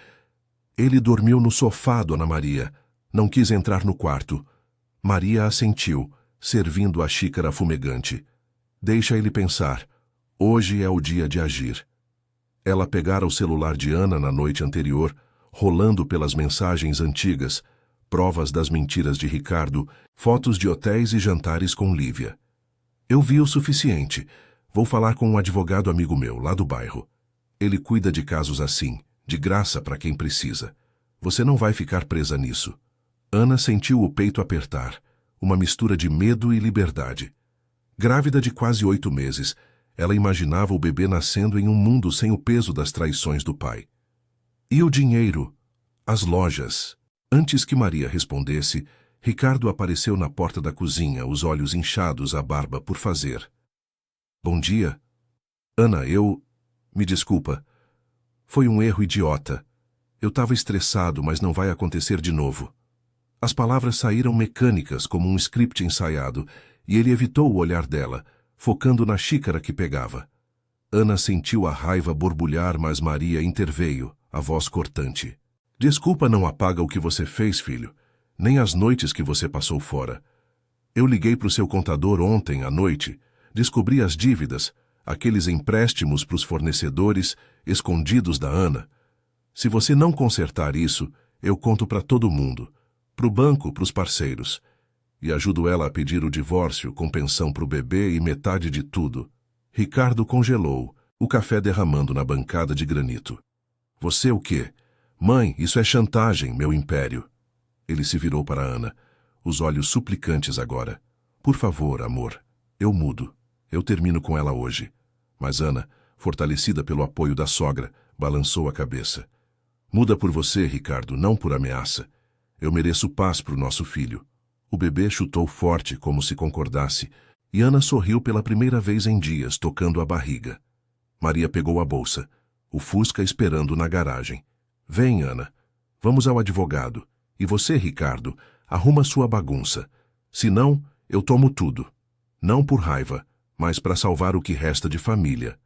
Speaker 1: Ele dormiu no sofá, Dona Maria. Não quis entrar no quarto. Maria assentiu, servindo a xícara fumegante. Deixa ele pensar. Hoje é o dia de agir. Ela pegara o celular de Ana na noite anterior, rolando pelas mensagens antigas, provas das mentiras de Ricardo, fotos de hotéis e jantares com Lívia. Eu vi o suficiente. Vou falar com um advogado amigo meu, lá do bairro. Ele cuida de casos assim, de graça para quem precisa. Você não vai ficar presa nisso. Ana sentiu o peito apertar, uma mistura de medo e liberdade. Grávida de quase 8 meses, ela imaginava o bebê nascendo em um mundo sem o peso das traições do pai. E o dinheiro? As lojas? Antes que Maria respondesse, Ricardo apareceu na porta da cozinha, os olhos inchados, a barba por fazer. Bom dia. Ana, Me desculpa. Foi um erro idiota. Eu estava estressado, mas não vai acontecer de novo. As palavras saíram mecânicas, como um script ensaiado, e ele evitou o olhar dela, focando na xícara que pegava. Ana sentiu a raiva borbulhar, mas Maria interveio, a voz cortante. Desculpa não apaga o que você fez, filho, nem as noites que você passou fora. Eu liguei para o seu contador ontem à noite, descobri as dívidas, aqueles empréstimos para os fornecedores, escondidos da Ana. Se você não consertar isso, eu conto para todo mundo, para o banco, para os parceiros. E ajudo ela a pedir o divórcio, com pensão para o bebê e metade de tudo. Ricardo congelou, o café derramando na bancada de granito. Você o quê? Mãe, isso é chantagem, meu império. Ele se virou para Ana, os olhos suplicantes agora. Por favor, amor, eu mudo. Eu termino com ela hoje. Mas Ana, fortalecida pelo apoio da sogra, balançou a cabeça. Muda por você, Ricardo, não por ameaça. Eu mereço paz para o nosso filho. O bebê chutou forte, como se concordasse, e Ana sorriu pela primeira vez em dias, tocando a barriga. Maria pegou a bolsa, o Fusca esperando na garagem. Vem, Ana. Vamos ao advogado. E você, Ricardo, arruma sua bagunça. Senão, eu tomo tudo. Não por raiva, mas para salvar o que resta de família.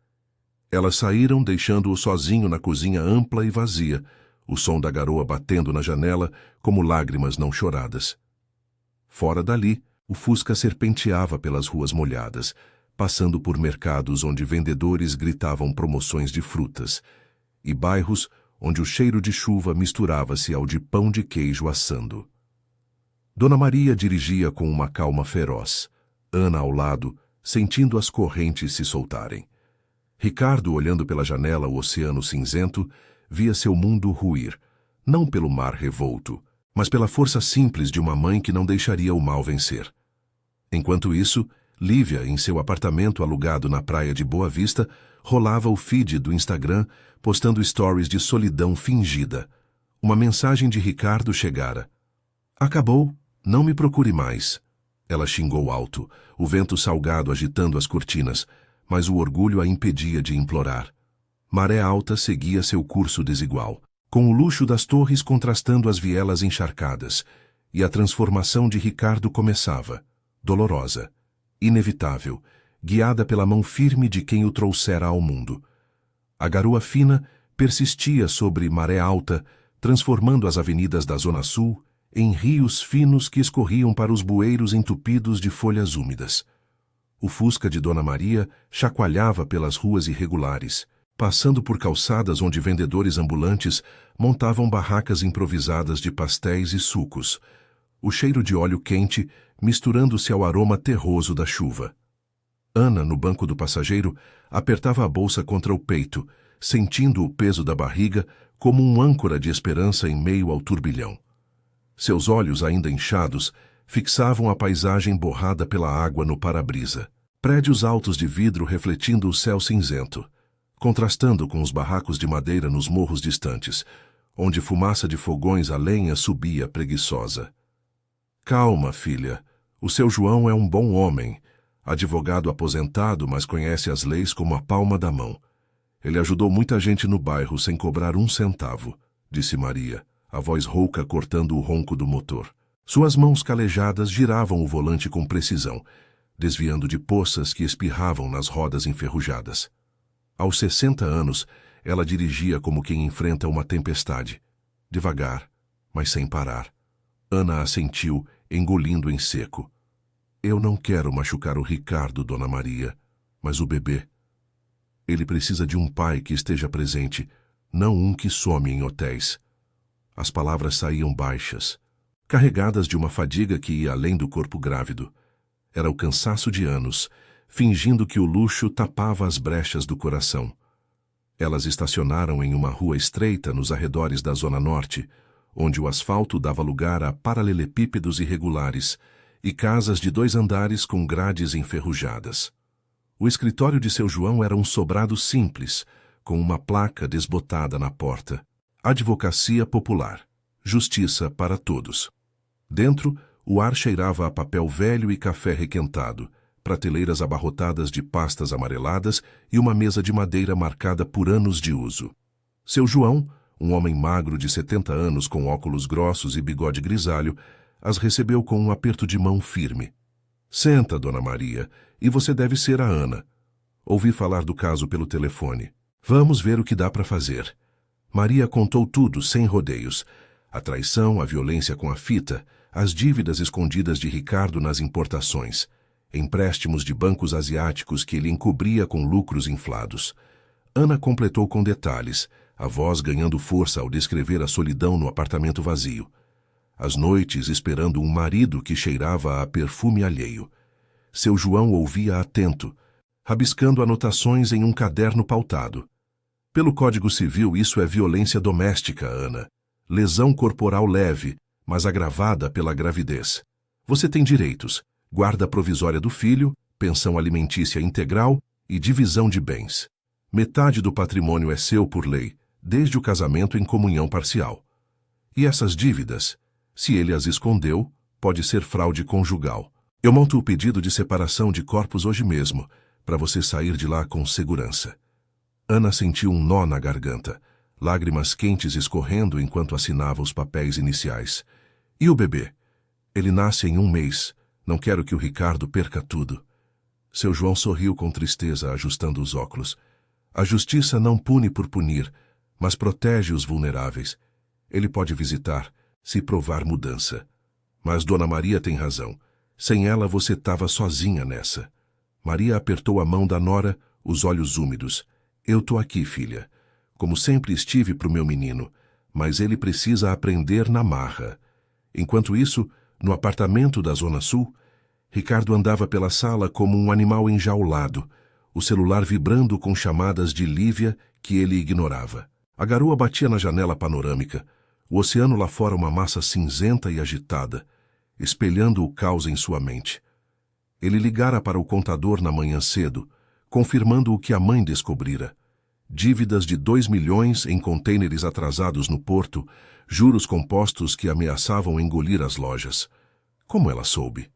Speaker 1: Elas saíram, deixando-o sozinho na cozinha ampla e vazia, o som da garoa batendo na janela como lágrimas não choradas. Fora dali, o Fusca serpenteava pelas ruas molhadas, passando por mercados onde vendedores gritavam promoções de frutas, e bairros onde o cheiro de chuva misturava-se ao de pão de queijo assando. Dona Maria dirigia com uma calma feroz, Ana ao lado, sentindo as correntes se soltarem. Ricardo, olhando pela janela o oceano cinzento, via seu mundo ruir, não pelo mar revolto, mas pela força simples de uma mãe que não deixaria o mal vencer. Enquanto isso, Lívia, em seu apartamento alugado na praia de Boa Vista, rolava o feed do Instagram, postando stories de solidão fingida. Uma mensagem de Ricardo chegara. Acabou, não me procure mais. Ela xingou alto, o vento salgado agitando as cortinas, mas o orgulho a impedia de implorar. Maré alta seguia seu curso desigual, com o luxo das torres contrastando as vielas encharcadas, e a transformação de Ricardo começava, dolorosa, inevitável, guiada pela mão firme de quem o trouxera ao mundo. A garoa fina persistia sobre Maré Alta, transformando as avenidas da Zona Sul em rios finos que escorriam para os bueiros entupidos de folhas úmidas. O Fusca de Dona Maria chacoalhava pelas ruas irregulares, passando por calçadas onde vendedores ambulantes montavam barracas improvisadas de pastéis e sucos, o cheiro de óleo quente misturando-se ao aroma terroso da chuva. Ana, no banco do passageiro, apertava a bolsa contra o peito, sentindo o peso da barriga como um âncora de esperança em meio ao turbilhão. Seus olhos, ainda inchados, fixavam a paisagem borrada pela água no para-brisa. Prédios altos de vidro refletindo o céu cinzento, contrastando com os barracos de madeira nos morros distantes, onde fumaça de fogões a lenha subia preguiçosa. Calma, filha. O seu João é um bom homem, advogado aposentado, mas conhece as leis como a palma da mão. Ele ajudou muita gente no bairro sem cobrar um centavo, disse Maria, a voz rouca cortando o ronco do motor. Suas mãos calejadas giravam o volante com precisão, desviando de poças que espirravam nas rodas enferrujadas. Aos 60 anos, ela dirigia como quem enfrenta uma tempestade. Devagar, mas sem parar. Ana assentiu, engolindo em seco. Eu não quero machucar o Ricardo, Dona Maria, mas o bebê. Ele precisa de um pai que esteja presente, não um que some em hotéis. As palavras saíam baixas, carregadas de uma fadiga que ia além do corpo grávido. Era o cansaço de anos, fingindo que o luxo tapava as brechas do coração. Elas estacionaram em uma rua estreita nos arredores da Zona Norte, onde o asfalto dava lugar a paralelepípedos irregulares e casas de 2 andares com grades enferrujadas. O escritório de seu João era um sobrado simples, com uma placa desbotada na porta. Advocacia Popular. Justiça para todos. Dentro, o ar cheirava a papel velho e café requentado, prateleiras abarrotadas de pastas amareladas e uma mesa de madeira marcada por anos de uso. Seu João, um homem magro de 70 anos com óculos grossos e bigode grisalho, as recebeu com um aperto de mão firme. Senta, Dona Maria, e você deve ser a Ana. Ouvi falar do caso pelo telefone. Vamos ver o que dá para fazer. Maria contou tudo sem rodeios. A traição, a violência com a fita, as dívidas escondidas de Ricardo nas importações, empréstimos de bancos asiáticos que ele encobria com lucros inflados. Ana completou com detalhes, a voz ganhando força ao descrever a solidão no apartamento vazio. As noites esperando um marido que cheirava a perfume alheio. Seu João ouvia atento, rabiscando anotações em um caderno pautado. Pelo Código Civil, isso é violência doméstica, Ana. Lesão corporal leve, mas agravada pela gravidez. Você tem direitos: guarda provisória do filho, pensão alimentícia integral e divisão de bens. Metade do patrimônio é seu por lei, desde o casamento em comunhão parcial. E essas dívidas, se ele as escondeu, pode ser fraude conjugal. Eu monto o pedido de separação de corpos hoje mesmo, para você sair de lá com segurança. Ana sentiu um nó na garganta, lágrimas quentes escorrendo enquanto assinava os papéis iniciais. E o bebê? Ele nasce em 1 mês. Não quero que o Ricardo perca tudo. Seu João sorriu com tristeza, ajustando os óculos. A justiça não pune por punir, mas protege os vulneráveis. Ele pode visitar, se provar mudança. Mas Dona Maria tem razão. Sem ela você estava sozinha nessa. Maria apertou a mão da nora, os olhos úmidos. Eu tô aqui, filha. Como sempre estive pro meu menino, mas ele precisa aprender na marra. Enquanto isso, no apartamento da Zona Sul, Ricardo andava pela sala como um animal enjaulado, o celular vibrando com chamadas de Lívia que ele ignorava. A garoa batia na janela panorâmica, o oceano lá fora uma massa cinzenta e agitada, espelhando o caos em sua mente. Ele ligara para o contador na manhã cedo, confirmando o que a mãe descobrira. Dívidas de 2 milhões em contêineres atrasados no porto, juros compostos que ameaçavam engolir as lojas. Como ela soube?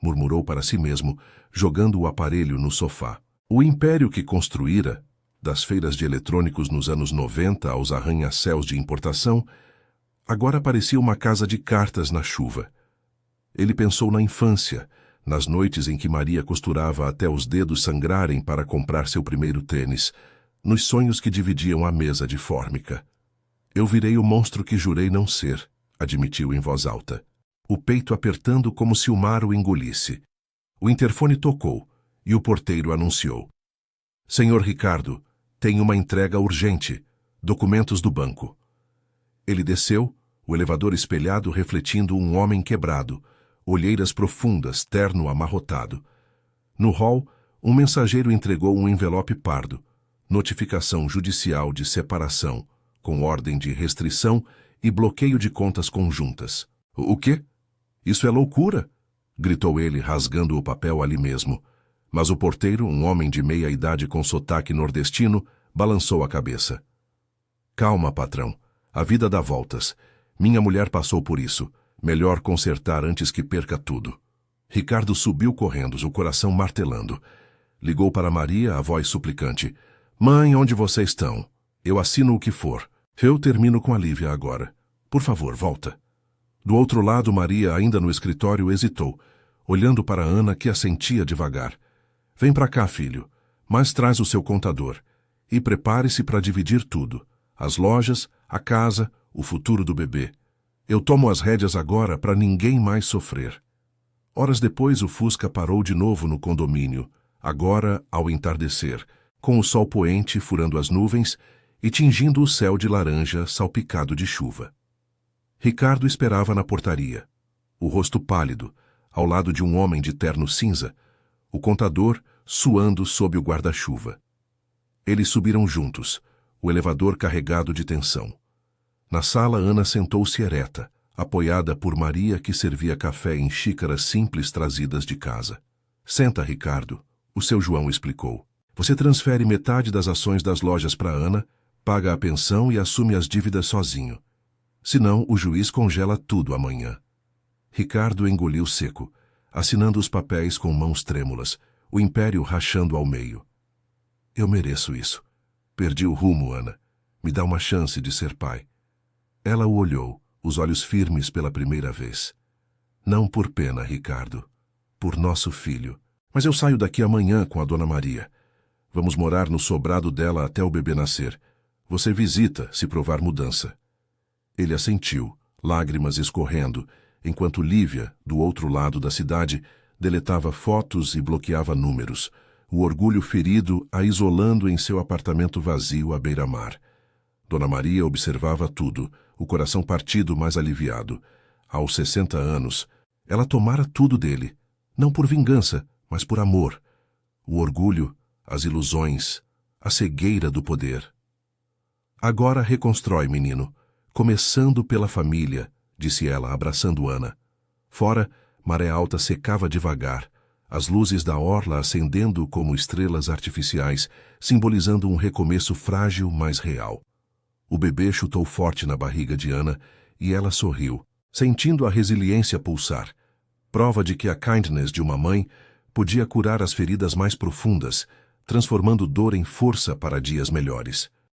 Speaker 1: Murmurou para si mesmo, jogando o aparelho no sofá. O império que construíra, das feiras de eletrônicos nos anos 90 aos arranha-céus de importação, agora parecia uma casa de cartas na chuva. Ele pensou na infância, nas noites em que Maria costurava até os dedos sangrarem para comprar seu primeiro tênis, nos sonhos que dividiam a mesa de fórmica. Eu virei o monstro que jurei não ser, admitiu em voz alta, o peito apertando como se o mar o engolisse. O interfone tocou e o porteiro anunciou. Senhor Ricardo, tem uma entrega urgente, documentos do banco. Ele desceu, o elevador espelhado refletindo um homem quebrado, olheiras profundas, terno amarrotado. No hall, um mensageiro entregou um envelope pardo, notificação judicial de separação, com ordem de restrição e bloqueio de contas conjuntas. O quê? Isso é loucura! Gritou ele, rasgando o papel ali mesmo. Mas o porteiro, um homem de meia idade com sotaque nordestino, balançou a cabeça. Calma, patrão. A vida dá voltas. Minha mulher passou por isso. Melhor consertar antes que perca tudo. Ricardo subiu correndo, o coração martelando. Ligou para Maria, a voz suplicante. Mãe, onde vocês estão? Eu assino o que for. Eu termino com a Lívia agora. Por favor, volta. Do outro lado, Maria, ainda no escritório, hesitou, olhando para Ana, que assentia devagar. Vem para cá, filho, mas traz o seu contador. E prepare-se para dividir tudo. As lojas, a casa, o futuro do bebê. Eu tomo as rédeas agora para ninguém mais sofrer. Horas depois, o Fusca parou de novo no condomínio, agora ao entardecer, com o sol poente furando as nuvens e tingindo o céu de laranja salpicado de chuva. Ricardo esperava na portaria, o rosto pálido, ao lado de um homem de terno cinza, o contador, suando sob o guarda-chuva. Eles subiram juntos, o elevador carregado de tensão. Na sala, Ana sentou-se ereta, apoiada por Maria, que servia café em xícaras simples trazidas de casa. Senta, Ricardo, o seu João explicou. Você transfere metade das ações das lojas para Ana, paga a pensão e assume as dívidas sozinho. Senão, o juiz congela tudo amanhã. Ricardo engoliu seco, assinando os papéis com mãos trêmulas, o império rachando ao meio. Eu mereço isso. Perdi o rumo, Ana. Me dá uma chance de ser pai. Ela o olhou, os olhos firmes pela primeira vez. Não por pena, Ricardo. Por nosso filho. Mas eu saio daqui amanhã com a Dona Maria. Vamos morar no sobrado dela até o bebê nascer. Você visita, se provar mudança. Ele assentiu, lágrimas escorrendo, enquanto Lívia, do outro lado da cidade, deletava fotos e bloqueava números, o orgulho ferido a isolando em seu apartamento vazio à beira-mar. Dona Maria observava tudo, o coração partido, mas aliviado. Aos 60 anos, ela tomara tudo dele, não por vingança, mas por amor. O orgulho, as ilusões, a cegueira do poder. Agora reconstrói, menino, começando pela família, disse ela, abraçando Ana. Fora, Maré Alta secava devagar, as luzes da orla acendendo como estrelas artificiais, simbolizando um recomeço frágil, mas real. O bebê chutou forte na barriga de Ana e ela sorriu, sentindo a resiliência pulsar, prova de que a kindness de uma mãe podia curar as feridas mais profundas, transformando dor em força para dias melhores.